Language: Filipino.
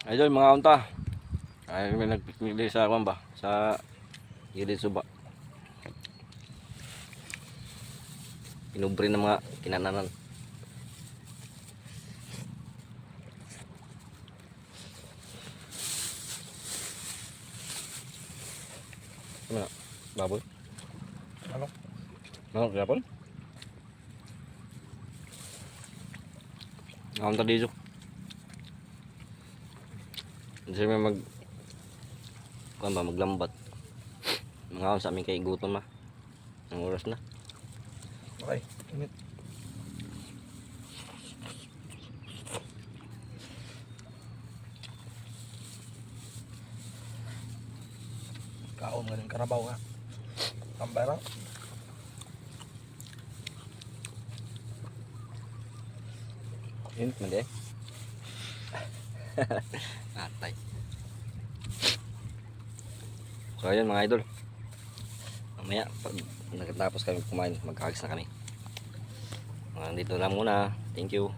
Idol mga unta. Ay may nagpiknik sa kwan ba? Sa gilid suba. Pinubre ng mga kinananan. Ano na? Baboy? Ano? Ano? Gapon? Mga unta dito. Hindi siya may maglambat. Mga sa amin kay gutom na. Ang oras na. Okay, init. Kaon nga ng karabaw nga. Tambay lang. Init man di. Atay. So ayun mga idol. Mamaya pag nakatapos kami kumain, magkakagis na kami. Dito lang muna. Thank you.